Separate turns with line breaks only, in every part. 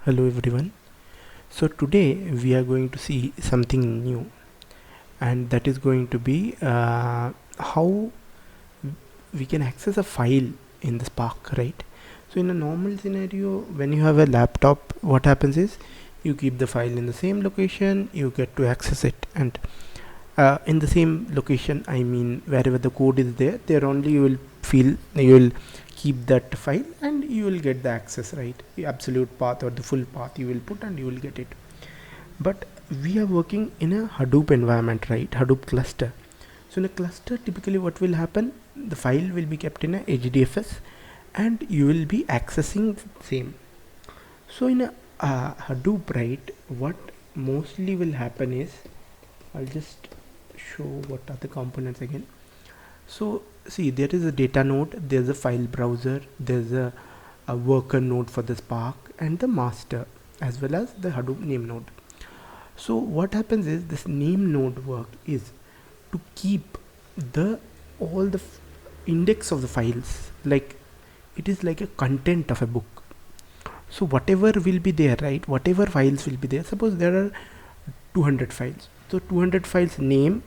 Hello everyone. So today we are going to see something new, and that is going to be how we can access a file in the Spark, right? So in a normal scenario, when you have a laptop, what happens is you keep the file in the same location, you get to access it, and in the same location, I mean wherever the code is there only you will keep that file and you will get the access, right? The absolute path or the full path you will put and you will get it. But we are working in a Hadoop environment, right? Hadoop cluster. So in a cluster, typically what will happen, the file will be kept in a HDFS and you will be accessing the same. So in a Hadoop, right, what mostly will happen is, I'll just show what are the components again. So see, there is a data node, there's a file browser, there's a worker node for the Spark and the master, as well as the Hadoop name node. So what happens is, this name node work is to keep the all the index of the files, like it is like a content of a book. So whatever will be there, right, whatever files will be there, suppose there are 200 files, so 200 files name,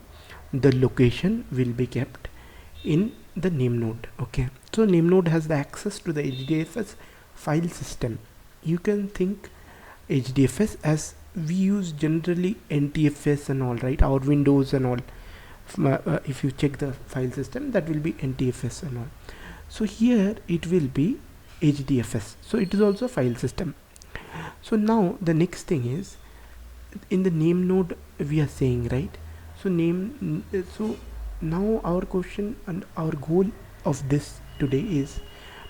the location will be kept in the name node. Okay, so name node has the access to the HDFS file system. You can think HDFS as we use generally NTFS and all, right, our Windows and all. If you check the file system, that will be NTFS and all. So here it will be HDFS, so it is also file system. So now the next thing is, in the name node we are saying, right, so so now our question and our goal of this today is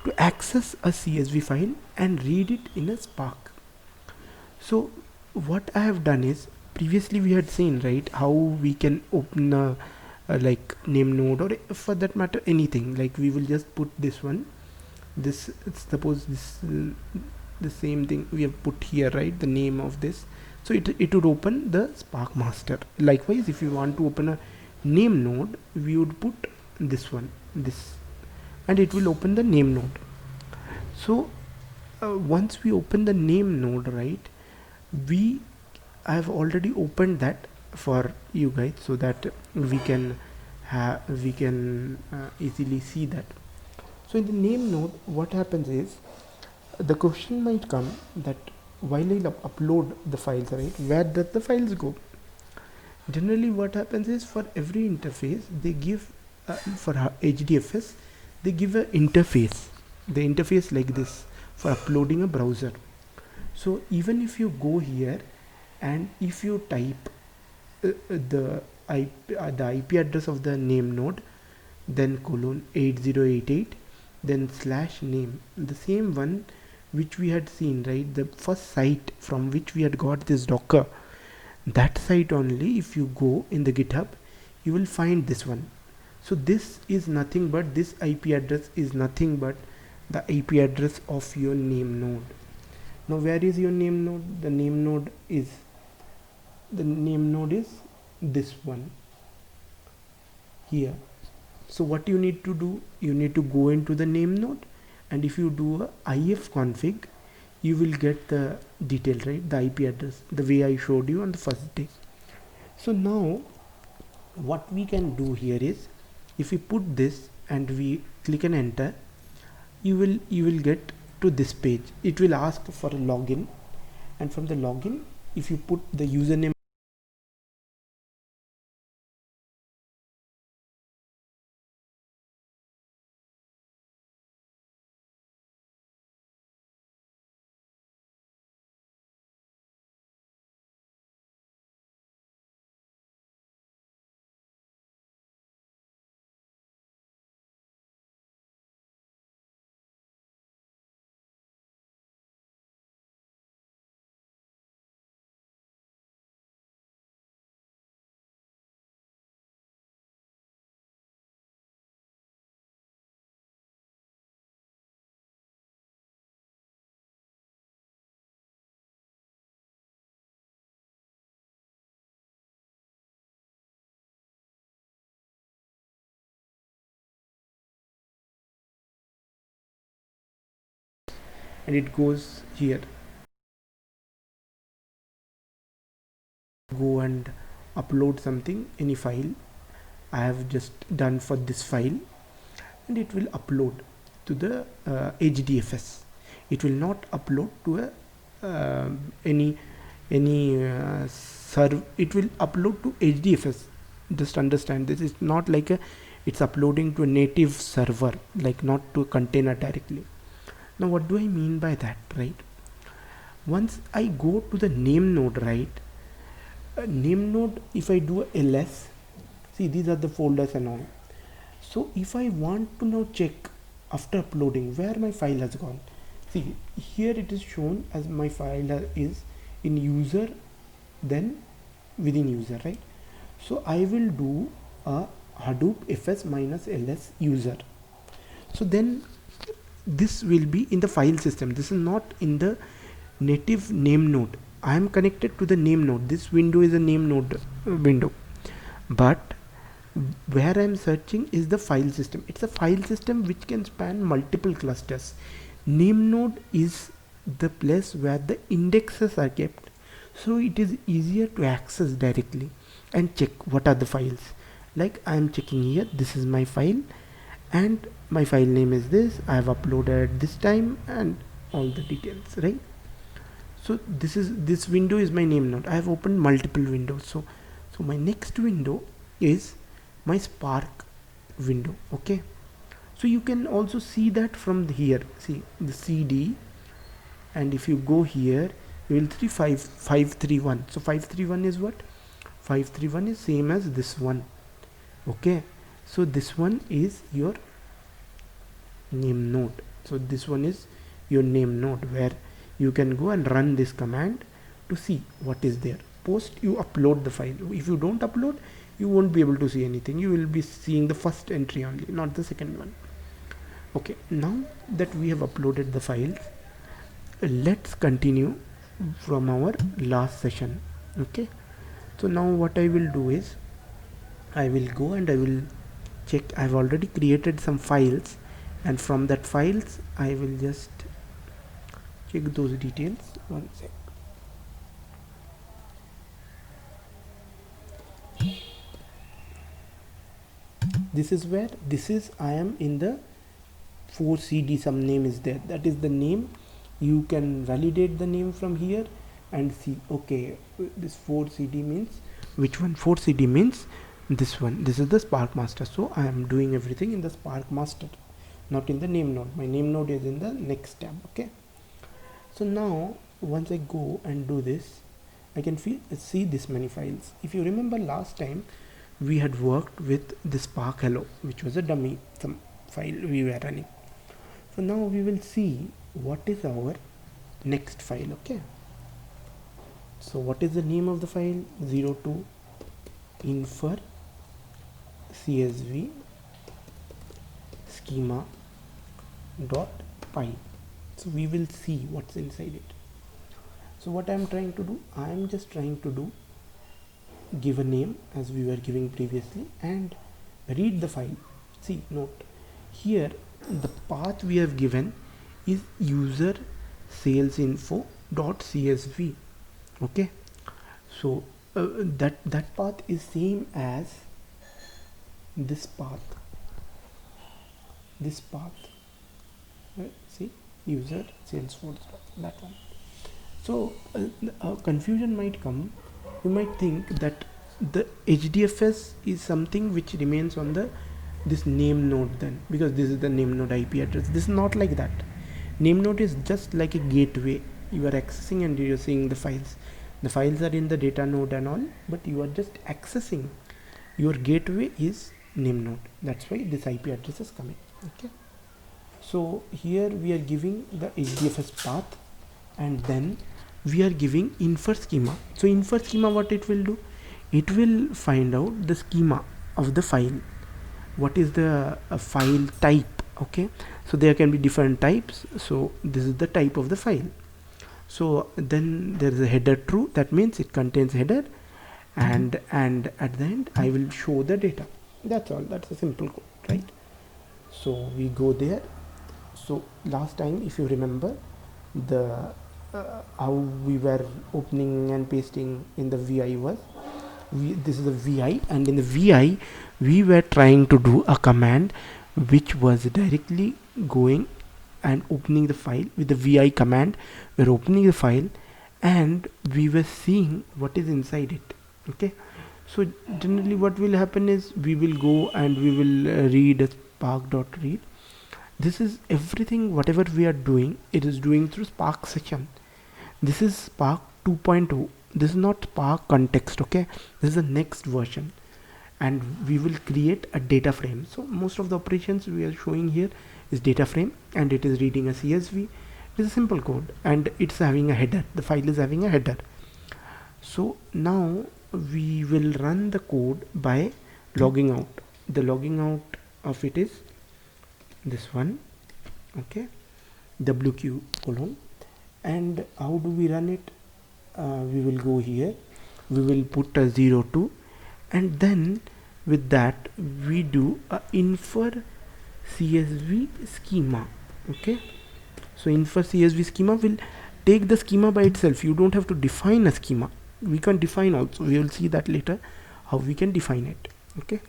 to access a CSV file and read it in a Spark. So what I have done is, previously we had seen, right, how we can open a like name node, or for that matter anything, like we will just put this one, this, suppose this the same thing we have put here, right, the name of this. So it would open the Spark master. Likewise, if you want to open a name node, we would put this one, this, and it will open the name node. So once we open the name node, right, we I have already opened that for you guys, so that we can easily see that. So in the name node, what happens is, the question might come that while I upload the files, right, where does the files go? Generally what happens is, for every interface they give for HDFS they give an interface, the interface like this, for uploading a browser. So even if you go here and if you type the IP address of the name node, then colon 8088, then slash name, the same one which we had seen, right, the first site from which we had got this Docker, that site only, if you go in the GitHub, you will find this one. So this is nothing but, this IP address is nothing but the IP address of your name node. Now where is your name node? The name node is this one here. So what you need to do, you need to go into the name node, and if you do a if config, you will get the detail, right, the IP address, the way I showed you on the first day. So now what we can do here is, if we put this and we click and enter, you will get to this page. It will ask for a login, and from the login, if you put the username and it goes here. go and upload something, any file I have just done for this file, and it will upload to the HDFS. It will not upload to a any server. It will upload to HDFS. Just understand, this is not like it's uploading to a native server, like not to a container directly. Now what do I mean by that, right? Once I go to the name node, right, name node, if I do a ls, see these are the folders and all. So if I want to now check after uploading where my file has gone, see here it is shown as my file is in user, then within user, right? So I will do a Hadoop fs minus ls user. So then this will be in the file system. This is not in the native name node. I am connected to the name node. This window is a name node window, but where I am searching is the file system. It's a file system which can span multiple clusters. Name node is the place where the indexes are kept, so it is easier to access directly and check what are the files. Like I am checking here, this is my file and my file name is this, I have uploaded this time and all the details, right? So this window is my name node. I have opened multiple windows, so my next window is my Spark window. Okay, so you can also see that from here. See the CD, and if you go here you will see 531. So 531 is what? 531 is same as this one. Okay, so this one is your name node. So this one is your name node where you can go and run this command to see what is there. Post you upload the file. If you don't upload, you won't be able to see anything. You will be seeing the first entry only, not the second one. Okay, now that we have uploaded the files, let's continue from our last session. Okay, so now what I will do is I will go and I will check. I've already created some files, and from that files I will just check those details. One sec. This is where I am in the 4CD. Some name is there, that is the name. You can validate the name from here and see, okay, this 4CD means which one? 4CD means this one. This is the Spark master. So I am doing everything in the Spark master, not in the name node. My name node is in the next tab. Okay, so now once I go and do this, I can see this many files. If you remember last time we had worked with the Spark hello, which was a dummy some file we were running. So now we will see what is our next file. Okay, so what is the name of the file? 02 infer CSV schema .py. So we will see what's inside it. So what I am trying to do, I am just trying to do give a name as we were giving previously and read the file. See, note here the path we have given is user sales info .csv. Okay, so that path is same as this path, right? See, user salesforce, that one. So confusion might come. You might think that the HDFS is something which remains on this name node, then, because this is the name node IP address. This is not like that. Name node is just like a gateway. You are accessing and you are seeing the files. The files are in the data node and all, but you are just accessing. Your gateway is name node. That's why this IP address is coming. Okay, so here we are giving the HDFS path, and then we are giving infer schema. So infer schema, what it will do, it will find out the schema of the file. What is the file type? Okay, so there can be different types. So this is the type of the file. So then there is a header true, that means it contains header, and at the end I will show the data. That's all. That's a simple code, right? So we go there. So last time, if you remember, the how we were opening and pasting in the VI was, this is the VI, and in the VI we were trying to do a command which was directly going and opening the file. With the VI command we're opening the file and we were seeing what is inside it. Okay, so generally what will happen is we will go and we will read a spark.read. This is everything, whatever we are doing, it is doing through SparkSession. This is Spark 2.0. This is not Spark context. Okay, this is the next version, and we will create a data frame. So most of the operations we are showing here is data frame, and it is reading a CSV. It is a simple code and it's having a header. The file is having a header. So now we will run the code by logging out. The logging out of it is this one. Okay, withColumn. And how do we run it? We will go here, we will put a 02, and then with that we do a infer CSV schema. Okay, so infer CSV schema will take the schema by itself. You don't have to define a schema. We can define also. We will see that later how we can define it. Okay,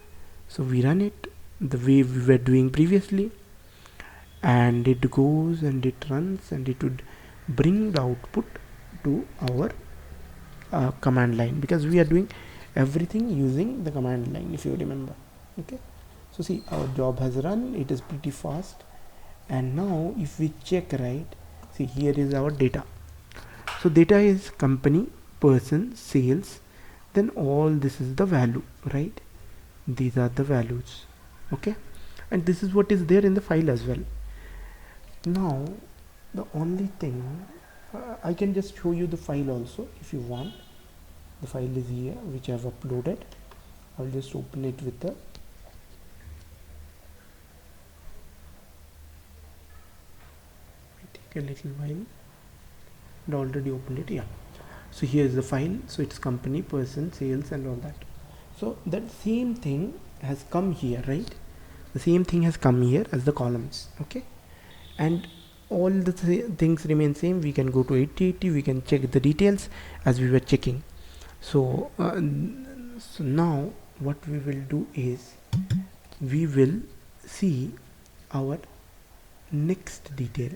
so we run it the way we were doing previously, and it goes and it runs and it would bring the output to our command line, because we are doing everything using the command line, if you remember. Okay, so see, our job has run, it is pretty fast. And now if we check, right, see, here is our data. So data is company, person, sales, then all this is the value, right? These are the values. Okay, and this is what is there in the file as well. Now the only thing, I can just show you the file also if you want. The file is here which I have uploaded. I'll just open it with the take a little while. I already opened it. Yeah, so here is the file. So it's company, person, sales, and all that. So that same thing has come here, right? The same thing has come here as the columns. Okay, and all the things remain same. We can go to 8080, we can check the details as we were checking. So so now what we will do is we will see our next detail.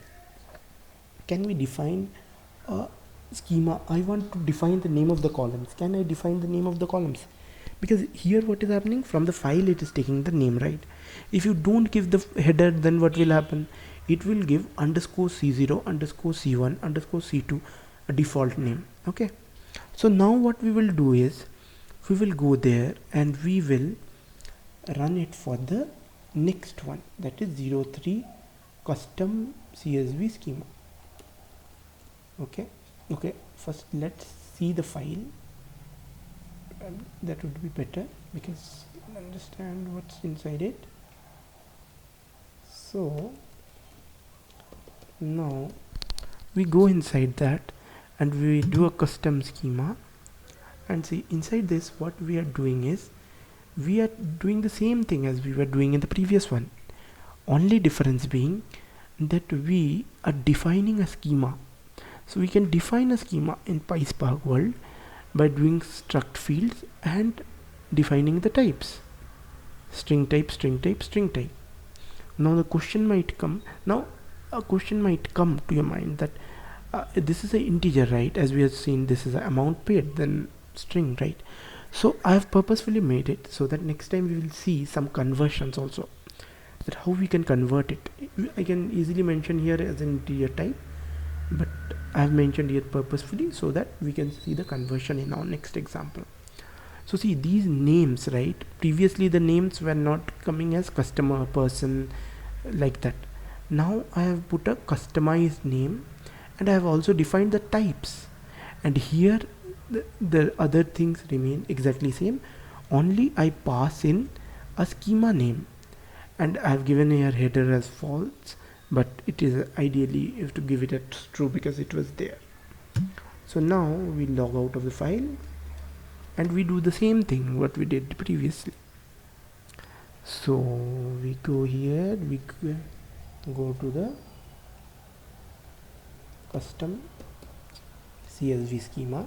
Can we define a schema? I want to define the name of the columns. Can I define the name of the columns? Because here what is happening, from the file it is taking the name, right? If you don't give the header, then what will happen? It will give underscore C0, underscore C1, underscore C2, a default name. Okay, so now what we will do is we will go there and we will run it for the next one, that is 03 custom CSV schema. Okay, first let's see the file, and that would be better because you can understand what's inside it. So now we go inside that and we do a custom schema, and see, inside this what we are doing is we are doing the same thing as we were doing in the previous one, only difference being that we are defining a schema. So we can define a schema in PySpark world by doing struct fields and defining the types, string type, string type, string type. Now the question might come, a question might come to your mind that this is an integer, right? As we have seen, this is an amount paid, then string, right? So I have purposefully made it so that next time we will see some conversions also, that how we can convert it. I can easily mention here as an integer type, but I have mentioned here purposefully so that we can see the conversion in our next example. So see, these names, right, previously the names were not coming as customer, person, like that. Now I have put a customized name and I have also defined the types, and here the other things remain exactly same, only I pass in a schema name, and I have given here header as false, but it is ideally you have to give it as true because it was there. So now we log out of the file and we do the same thing what we did previously. So we go here, we go to the custom CSV schema,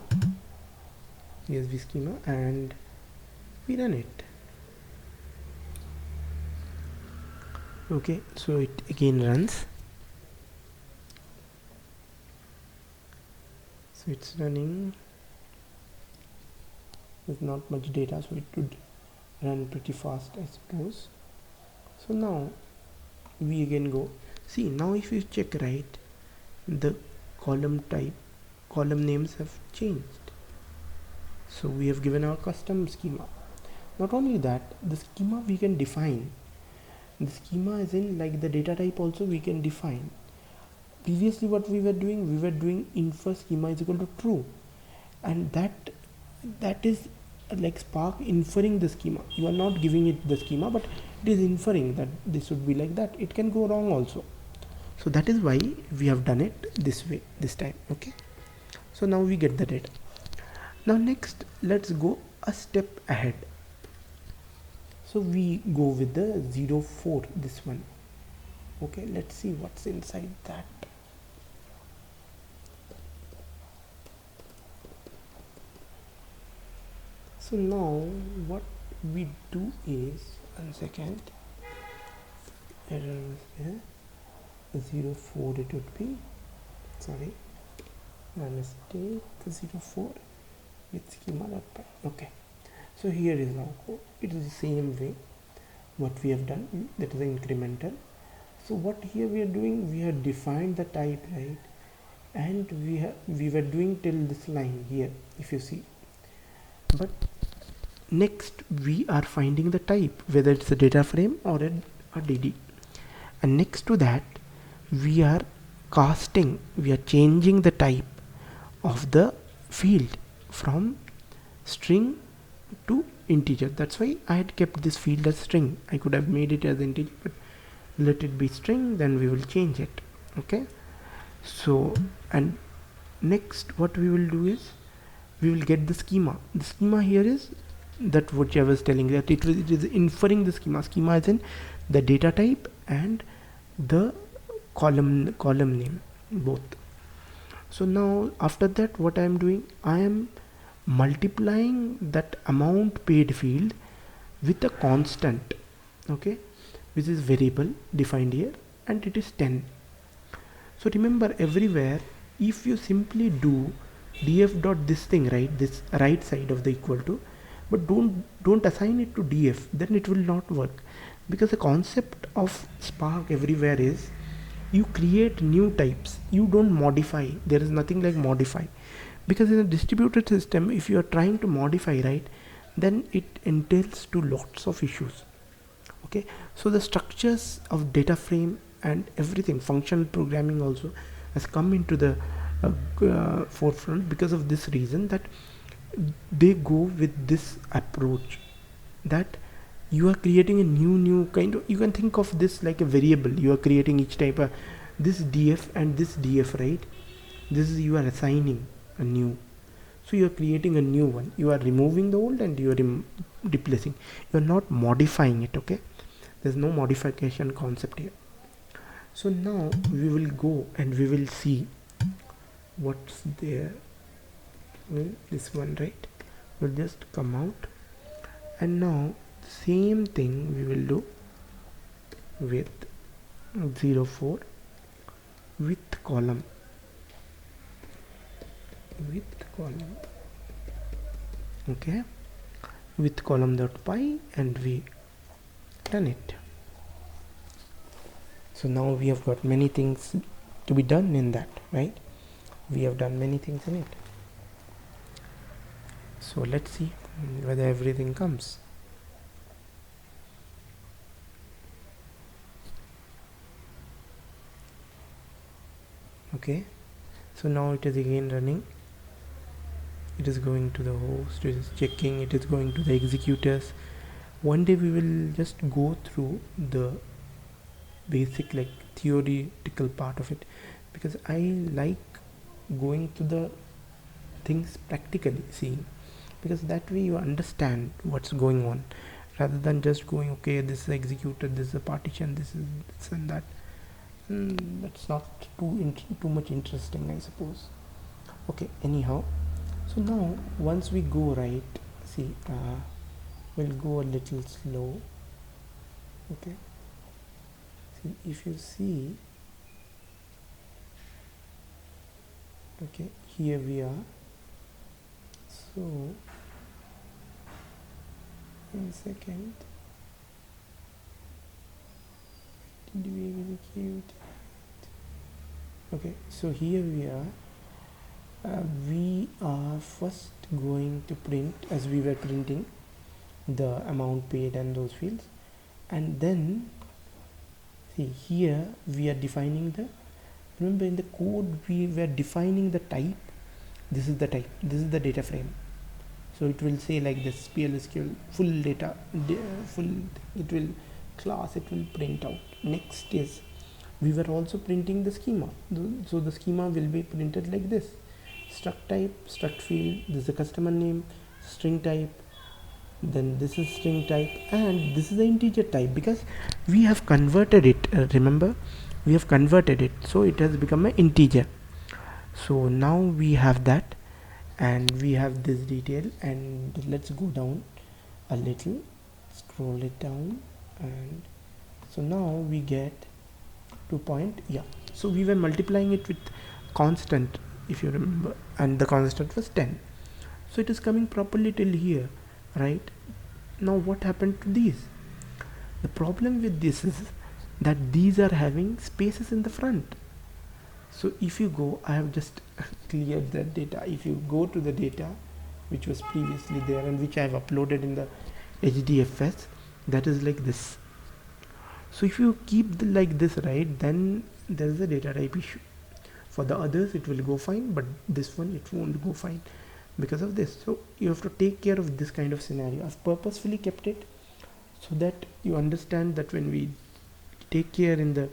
and we run it. Okay, so it again runs. So it's running. There's not much data, so it would run pretty fast, I suppose. So now we again go. See, now if you check, right, the column names have changed. So we have given our custom schema. Not only that, the schema we can define. The schema is in like the data type also we can define. Previously what we were doing infer schema is equal to true, and that is like Spark inferring the schema. You are not giving it the schema, but it is inferring that this would be like that. It can go wrong also. So that is why we have done it this way this time. Okay, so now we get the data. Now next, let's go a step ahead. So we go with the 04, this one. Okay, let's see what's inside that. So now what we do is, 1 second, error is there, 04 it would be, sorry, my mistake, 04 with schema.py. Okay, so here is now code. It is the same way what we have done, that is incremental. So what here we are doing, we have defined the type, right, and we were doing till this line here, if you see. But next we are finding the type, whether it's a data frame or a DD, and next to that we are changing the type of the field from string to integer. That's why I had kept this field as string. I could have made it as integer, but let it be string, then we will change it. Okay, so and next what we will do is we will get the schema. The schema here is that what I was telling, that it is inferring the schema is in the data type and the column name both. So now after that what I am doing, I am multiplying that amount paid field with a constant, okay, which is variable defined here, and it is 10. So remember, everywhere if you simply do df dot this thing, right, this right side of the equal to, but don't assign it to df, then it will not work, because the concept of Spark everywhere is you create new types, you don't modify. There is nothing like modify, because in a distributed system if you are trying to modify, right, then it entails to lots of issues. Okay, so the structures of data frame and everything, functional programming also has come into the forefront because of this reason, that they go with this approach, that you are creating a new kind of, you can think of this like a variable. You are creating each type of this df and this df, right, this is, you are assigning a new, so you are creating a new one, you are removing the old and you are replacing, you are not modifying it. Okay, there's no modification concept here. So now we will go and we will see what's there. This one, right, will just come out, and now same thing we will do with 04 with column, okay, with column.py, and we run it. So now we have got many things to be done in that, right? We have done many things in it. So let's see whether everything comes. Okay, so now it is again running. It is going to the host, it is checking, it is going to the executors. One day we will just go through the basic like theoretical part of it, because I like going to the things practically, seeing, because that way you understand what's going on, rather than just going, okay, this is executed, this is a partition, this is this and that. That's not too much interesting, I suppose. Okay, anyhow, so now once we go right, see, we'll go a little slow. Okay, see, if you see, okay, here we are. So 1 second, did we execute? Okay, so here we are. We are first going to print, as we were printing, the amount paid and those fields, and then see here we are defining the, remember in the code we were defining the type. This is the type, this is the data frame. So it will say like this, PLSQL full data, full, it will class, it will print out. Next is, we were also printing the schema, so the schema will be printed like this: struct type, struct field, this is the customer name, string type, then this is string type, and this is the integer type, because we have converted it, remember we have converted it, so it has become an integer. So now we have that, and we have this detail, and let's go down a little, scroll it down, and so now we get 2 point, yeah, so we were multiplying it with constant, if you remember, and the constant was 10, so it is coming properly till here, right? Now what happened to these? The problem with this is that these are having spaces in the front. So if you go, I have just cleared that data. If you go to the data which was previously there and which I have uploaded in the HDFS, that is like this. So if you keep like this, right, then there is a data type issue. For the others it will go fine, but this one it won't go fine because of this. So you have to take care of this kind of scenario. I've purposefully kept it so that you understand that when we take care in the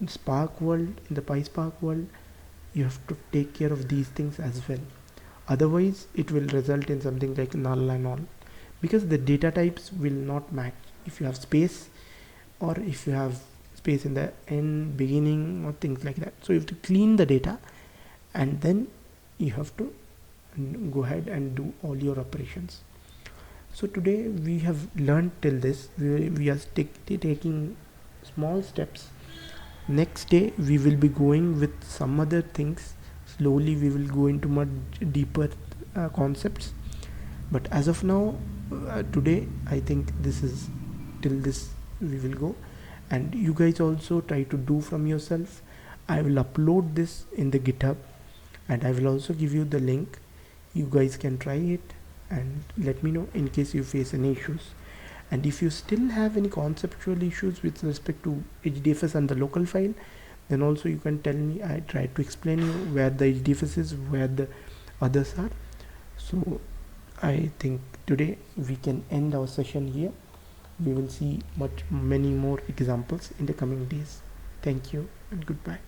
Spark world, in the PySpark world, you have to take care of these things as well. Otherwise it will result in something like null and all, because the data types will not match if you have space, or if you have space in the end, beginning, or things like that. So you have to clean the data, and then you have to go ahead and do all your operations. So today we have learned till this. We are taking small steps. Next day we will be going with some other things. Slowly we will go into much deeper concepts, but as of now, today I think this is till this we will go, and you guys also try to do from yourself. I will upload this in the GitHub, and I will also give you the link. You guys can try it and let me know in case you face any issues. And if you still have any conceptual issues with respect to HDFS and the local file, then also you can tell me. I try to explain you where the HDFS is, where the others are. So I think today we can end our session here. We will see many more examples in the coming days. Thank you and goodbye.